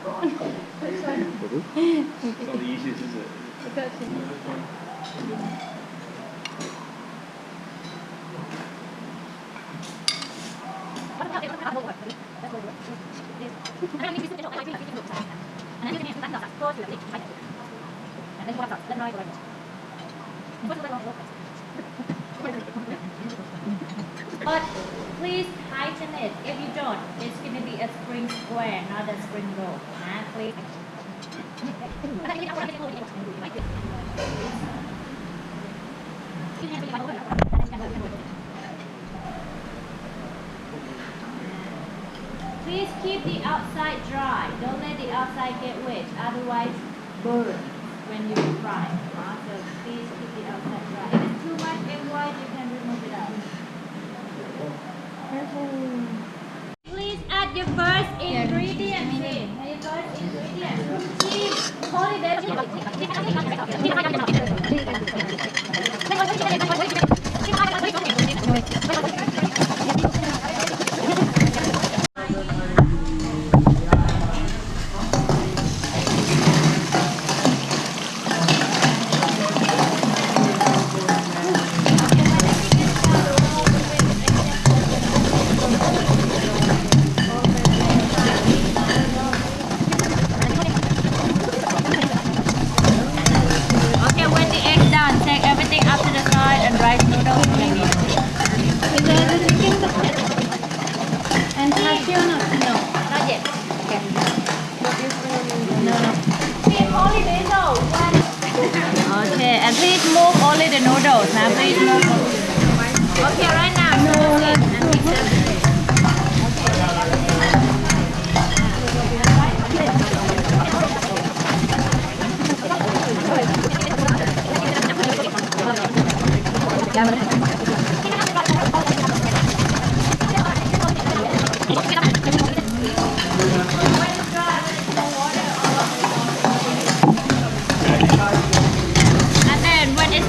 送的一系是指。不客气。But please tighten it. If you don't, it's going to be a spring square, not a spring roll. Please. Please keep the outside dry. Don't let the outside get wet, otherwise burn when you fry. So please keep the outside dry. If it's too much egg white, you can remove it out. Please add your first ingredient. Your first ingredient. Cheese. Okay, and please move only the noodles. Now, please move. Okay, right now.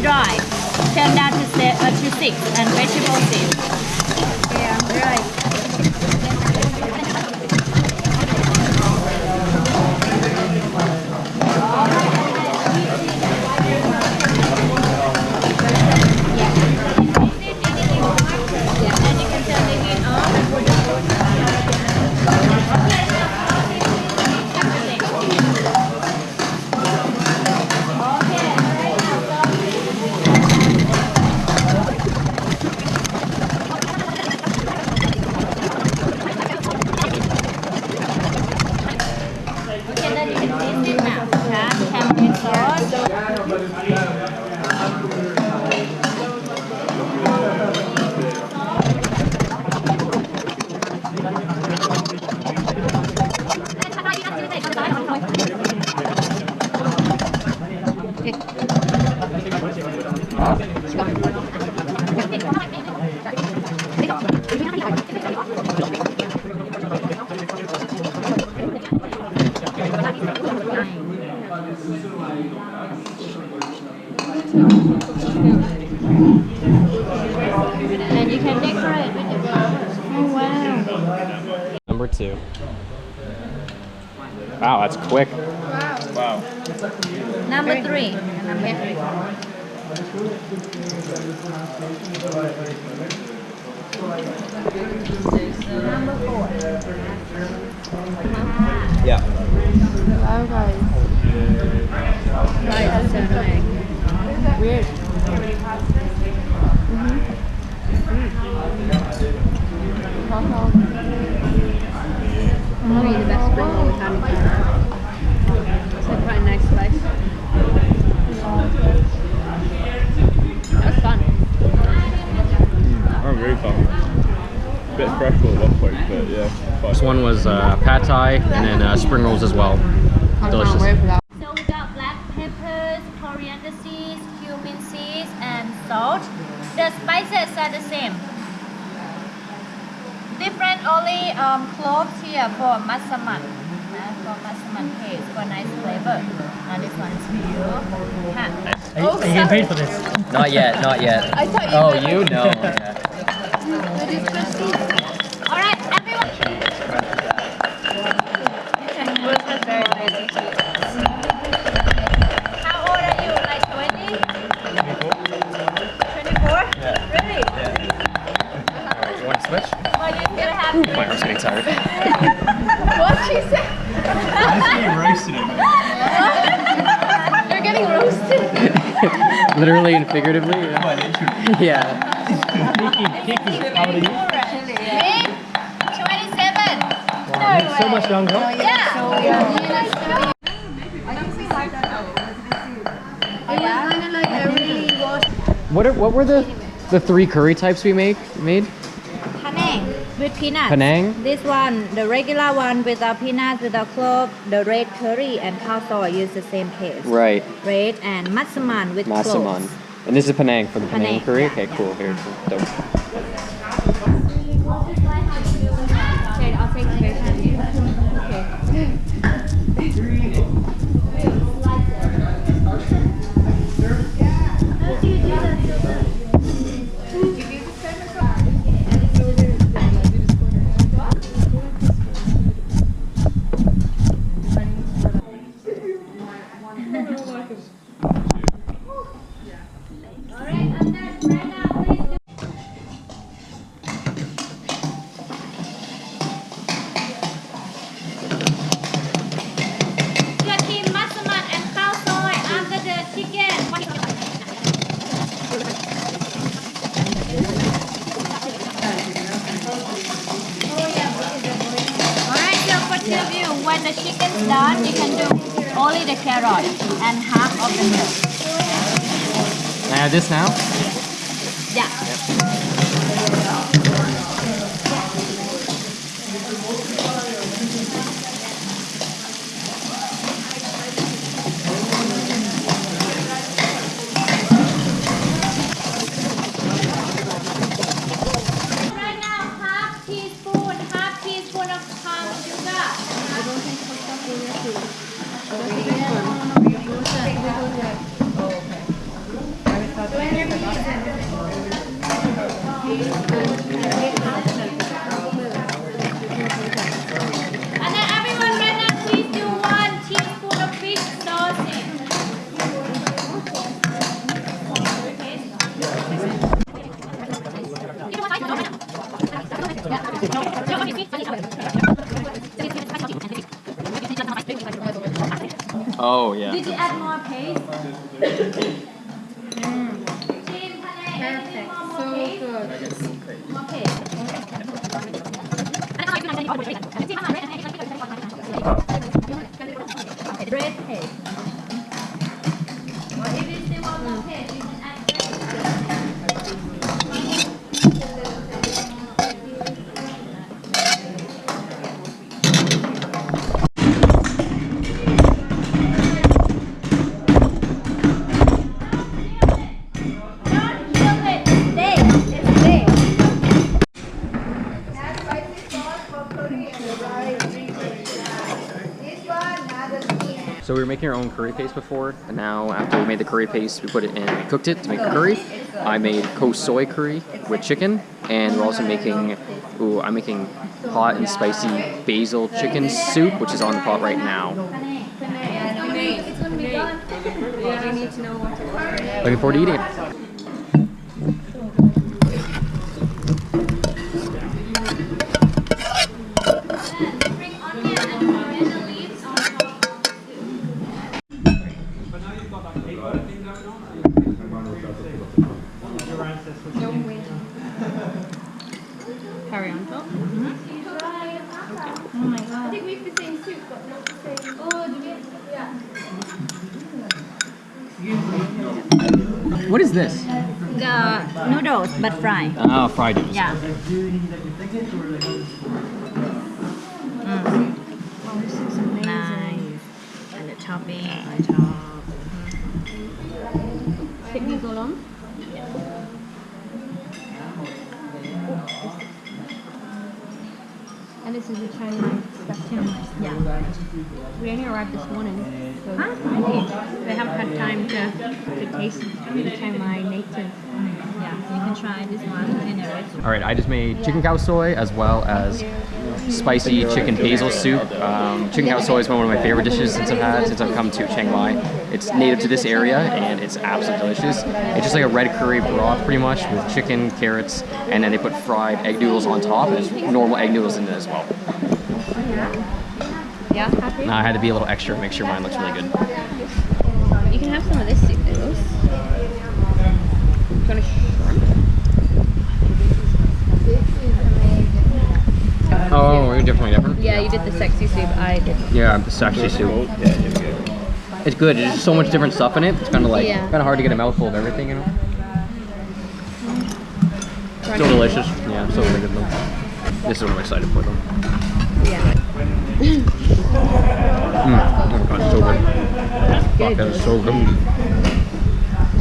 Dry. Turn down to 6 and vegetable seeds. Yeah, right. And you can decorate with the flowers. Oh wow. Number 2. Wow, that's quick. Wow. Number 3. Number 4. Yeah. Wow, guys. Right, that's so annoying. Weird. Probably the best spring roll we've had in Thailand. It's like quite a nice slice. That was fun. Oh, very fun. A bit stressful at one point, but yeah. Fun. This one was pad thai and then spring rolls as well. Delicious. I can't wait for that. So we got black peppers, coriander seeds, cumin seeds, and salt. The spices are the same. Different only cloves here for massaman. For massaman paste for nice flavor. This one is for you. Are you getting paid for this? Not yet, not yet. I thought Oh, you know. Alright, everyone. Want to switch? Well, you're gonna have Ooh, my arm's getting tired. What she said? I'm just getting roasted over You're getting roasted. Literally and figuratively. there. Yeah. How old are you? Me? 27. So much younger. Yeah. What were the 3 curry types we made? Penang with peanuts. Penang? This one, the regular one without peanuts, without clove, the red curry and khao soy use the same paste. Right. Red and massaman with Massaman. cloves. And this is Penang for the Penang Penang, curry? yeah, Okay, yeah. cool. Here, cool. Dope. Okay, I'll take the When the chicken's done, you can do only the carrot and half of the milk. Can I add this now? Yeah. Right now, half teaspoon of palm sugar. And then everyone right now, please do 1 teaspoon of fish sauce. Oh, yeah. Did you add more paste? Perfect. So good. More paste. Red paste. Or if you still want more paste, you can add So we were making our own curry paste before, and now after we made the curry paste, we put it in, we cooked it to make the curry. I made soy curry with chicken, and we're also making, I'm making hot and spicy basil chicken soup, which is on the pot right now. It's gonna be done. Yeah, I need to know what to order. Looking forward to eating it. Curry on top. Oh my god. I think we have the same soup, but not the same. Oh, do we? Yeah. What is this? The noodles, but fried. Oh, fried noodles. Yeah. Nice. And the topping on top. Stick these all on. And this is the Chinese stuff too. Yeah. We only arrived this morning, so Huh? they haven't had time to taste the Chiang Mai native. Yeah. Yeah, you can try this one in a restaurant. All right, I just made chicken khao soy as well as spicy chicken basil soup. Chicken khao soy is one of my favorite dishes since I've come to Chiang Mai. It's native to this area and it's absolutely delicious. It's just like a red curry broth pretty much with chicken, carrots, and then they put fried egg noodles on top, and there's normal egg noodles in it as well. Yeah, happy? Now I had to be a little extra to make sure mine looks really good. You can have some of this soup noodles. You want to Oh, you're definitely different? Yeah, you did the sexy soup, I did. Yeah, the sexy soup. Yeah, here we go. It's good. There's just so much different stuff in it. It's kind of like Yeah. kind of hard to get a mouthful of everything, you know. So delicious. Yeah, so really good though. This is what I'm excited for though. Yeah. Oh my god, so good. Fuck, that is so good.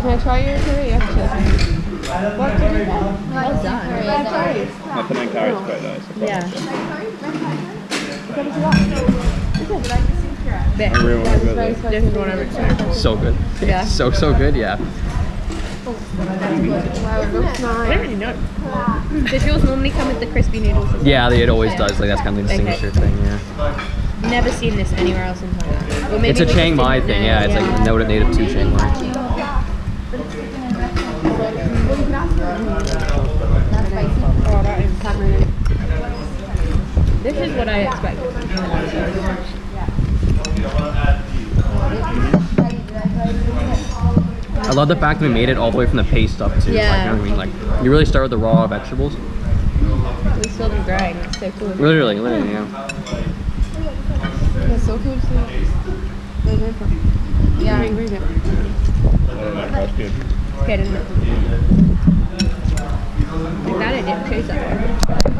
Can I try your curry? Well done. My Penang curry is quite nice. Yeah. I really want to go there. This is one of it. So good. Yeah. So good, yeah. I don't really know. Does yours normally come with the crispy noodles as well? Yeah, it always does. Like that's kind of the signature thing, yeah. Never seen this anywhere else in Thailand. Well, maybe It's a we Chiang just Mai didn't thing, know. yeah. It's like native to Chiang Mai. Oh, that is really. This is what I expected. I love the fact that we made it all the way from the paste up too. Yeah. Like, you know what I mean? Like you really start with the raw vegetables. We saw them growing. It's so cool. Literally, yeah. It's so cool to see. Where is it from? Yeah, I agree with it. That's good. It's good, isn't it? I'm glad I didn't taste that one.